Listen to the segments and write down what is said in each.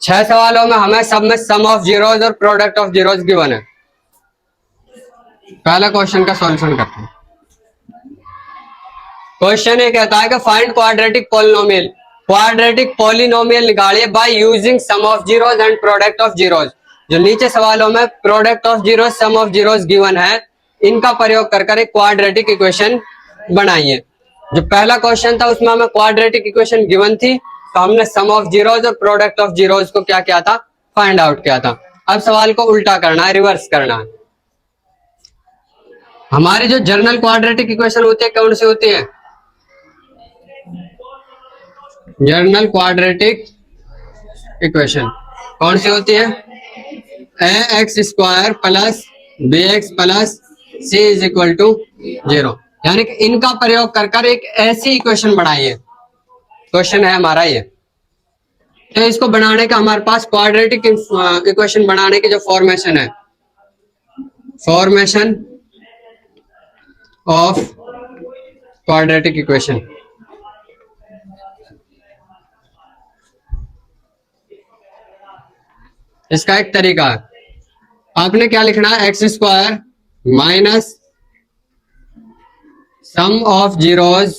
6 सवालों में हमें सब में सम ऑफ जीरोज और प्रोडक्ट ऑफ जीरोज गिवन है। पहला क्वेश्चन का सॉल्यूशन करते हैं। क्वेश्चन ये कहता है कि find quadratic polynomial, quadratic polynomial निकालिए by using sum of zeros and product of zeros. जो नीचे सवालों में product of zeros, sum of zeros given है, इनका प्रयोग कर एक क्वाड्रेटिक इक्वेशन बनाइए। जो पहला क्वेश्चन था उसमें हमें क्वाड्रेटिक इक्वेशन गिवन थी, तो हमने सम ऑफ जीरोज और प्रोडक्ट ऑफ जीरोज को क्या किया था, फाइंड आउट किया था। अब सवाल को उल्टा करना है, रिवर्स करना है। हमारी जो जनरल क्वाड्रेटिक इक्वेशन होती है कौन सी होती है? जनरल क्वाड्रेटिक इक्वेशन कौन सी होती है? A x square plus b x plus c is equal to 0। यानी कि इनका प्रयोग कर एक ऐसी इक्वेशन बनाइए। क्वेश्चन है हमारा ये। तो इसको बनाने का हमारे पास क्वाड्रेटिक इक्वेशन बनाने की जो फॉर्मेशन है, फॉर्मेशन ऑफ क्वाड्रेटिक इक्वेशन, इसका एक तरीका है। आपने क्या लिखना है? X square minus sum of zeros,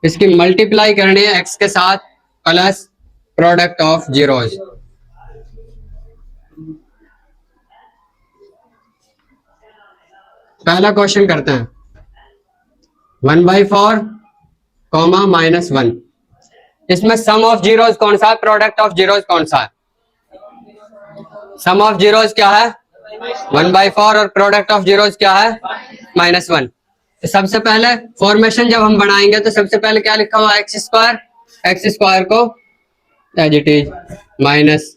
इसकी मल्टीप्लाई करनी है एक्स के साथ प्लस प्रोडक्ट ऑफ जीरोज। पहला क्वेश्चन करते हैं। 1/4 कॉमा -1, इसमें सम ऑफ जीरोज कौन सा है, प्रोडक्ट ऑफ जीरोज कौन सा है? सम ऑफ जीरोज क्या है? 1/4 और प्रोडक्ट ऑफ जीरोज क्या है? -1। तो सबसे पहले फॉर्मेशन जब हम बनाएंगे तो सबसे पहले क्या लिखा हुआ है? एक्स स्क्वायर, एक्स स्क्वायर को as it is minus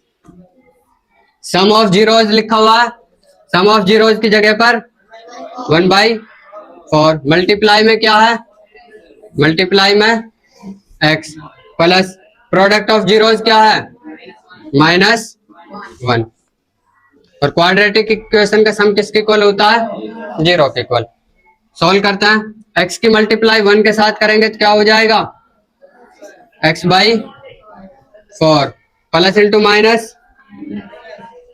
sum of zeros लिखा हुआ है, सम ऑफ जीरोज की जगह पर 1/4, मल्टीप्लाई में क्या है? मल्टीप्लाई में x plus product of zeros क्या है? -1। और क्वाड्रेटिक इक्वेशन का सम किसके इक्वल होता है? 0 के इक्वल। सॉल्व करते हैं। x की मल्टीप्लाई 1 के साथ करेंगे तो क्या हो जाएगा? x/4 plus into minus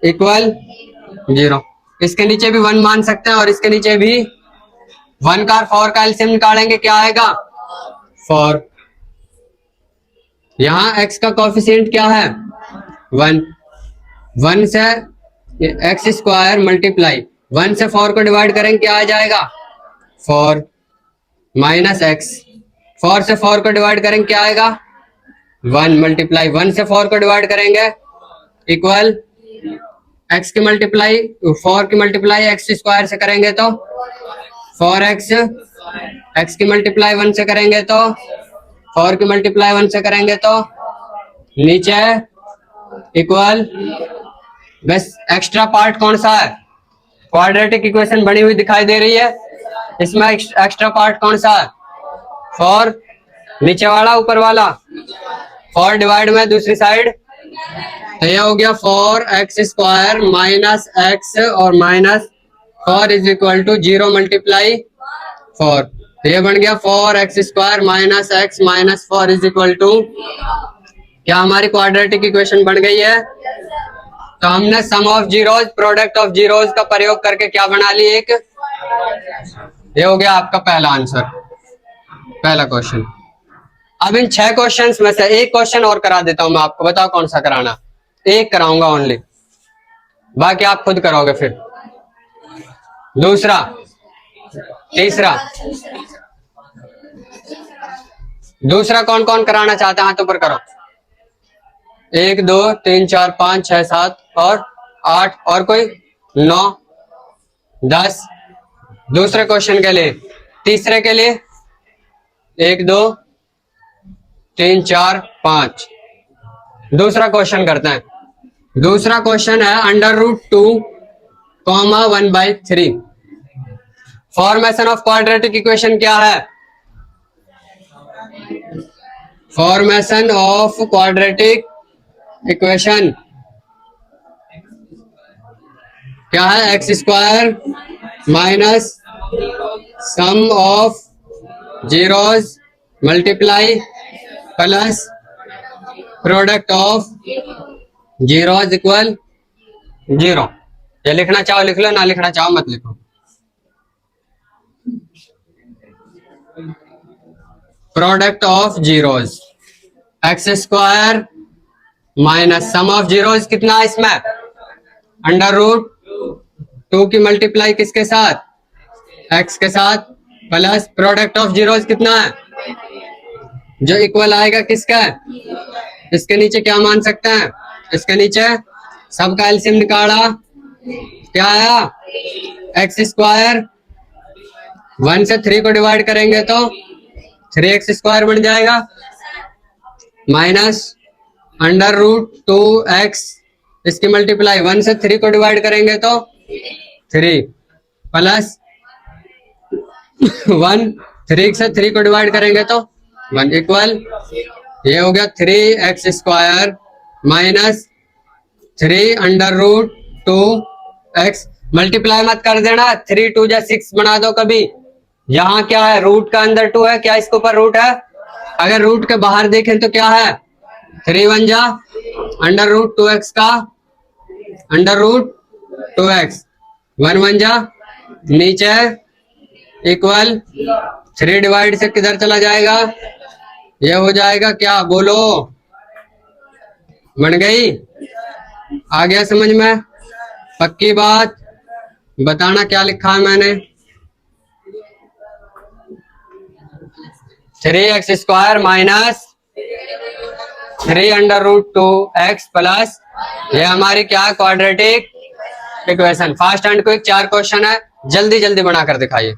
equal 0। इसके नीचे भी 1 मान सकते हैं और इसके नीचे भी 1 का 4 का एलसीएम निकालेंगे, क्या आएगा? 4। यहाँ x का कोफिशिएंट क्या है? 1। 1 से एक्स स्क्वायर मल्टीप्लाई 1 से 4 को डिवाइड करेंगे, क्या आ जाएगा? 4 माइनस एक्स, 4 से 4 को डिवाइड करेंगे क्या आएगा? 1 मल्टीप्लाई 1 से 4 को डिवाइड करेंगे इक्वल एक्स की मल्टीप्लाई 4 की मल्टीप्लाई एक्स स्क्वायर से करेंगे तो 4x, एक्स की मल्टीप्लाई 1 से करेंगे तो 4 की मल्टीप्लाई 1 से करेंगे तो नीचे इक्वल, बस एक्स्ट्रा पार्ट कौन सा है? क्वाड्रेटिक इक्वेशन बनी हुई दिखाई दे रही है, इसमें एक्स्ट्रा पार्ट कौन सा है? 4, नीचे वाला ऊपर वाला 4 डिवाइड में दूसरी साइड, तो यह हो गया 4x स्क्वायर माइनस एक्स और minus 4 is equal to 0 multiply 4। तो ये बन गया 4x square minus x minus 4 is equal to, क्या हमारी क्वाड्रेटिक इक्वेशन बन गई है? तो हमने sum of zeros, product of zeros का प्रयोग करके क्या बना ली? एक, ये हो गया आपका पहला आंसर, पहला क्वेश्चन। अब इन 6 क्वेश्चंस में से एक क्वेश्चन और करा देता हूं मैं आपको, बताओ कौन सा कराना? एक कराऊंगा ओनली, बाकी आप खुद करोगे। फिर दूसरा, तीसरा, दूसरा कौन कौन कराना चाहते हैं? हाथ ऊपर करो। 1 2 3 4 5 6 7 और 8 और कोई 9 10। दूसरे क्वेश्चन के लिए, तीसरे के लिए 1 2 3 4 5। दूसरा क्वेश्चन करते हैं। दूसरा क्वेश्चन है √2, 1/3। फॉर्मेशन ऑफ क्वाड्रेटिक इक्वेशन क्या है? फॉर्मेशन ऑफ क्वाड्रेटिक इक्वेशन क्या है? X square minus sum of zeros multiply plus product of zeros equal 0। ये लिखना चाहो लिख लो, ना लिखना चाहो मत लिखो। Product of zeros x square minus sum of zeros कितना है इसमें, अंडर रूट 2 की मल्टीप्लाई किसके साथ, एक्स के साथ, प्लस प्रोडक्ट ऑफ जीरोज कितना है, जो इक्वल आएगा किसका, इसके नीचे क्या मान सकते हैं, इसके नीचे सबका एलसीएम निकाला, क्या आया, एक्स स्क्वायर 1 से 3 को डिवाइड करेंगे तो 3x स्क्वायर बन जाएगा, माइनस अंडर रूट 2x, इसकी मल्टीप्लाई 1 से 3 को डिवाइड करेंगे तो 3, प्लस 1 3 से 3 को डिवाइड करेंगे तो 1 इक्वल, ये हो गया 3x square minus 3 under root 2x। Multiply मत कर देना, 3 2 जा 6 बना दो कभी, यहाँ क्या है, रूट का अंदर 2 है, क्या इसके ऊपर रूट है, अगर रूट के बाहर देखें तो क्या है, 3 1 जा अंडर रूट 2x का अंडर रूट 2x, 1 1 जा नीचे इक्वल 3 डिवाइड से किधर चला जाएगा, ये हो जाएगा क्या, बोलो, बन गई, आ गया समझ में, पक्की बात, बताना क्या लिखा है मैंने, 3x square minus 3 under root 2x plus, ये हमारी क्या है, quadratic equation. Fast and quick 4 question है, जल्दी जल्दी बनाकर दिखाइए।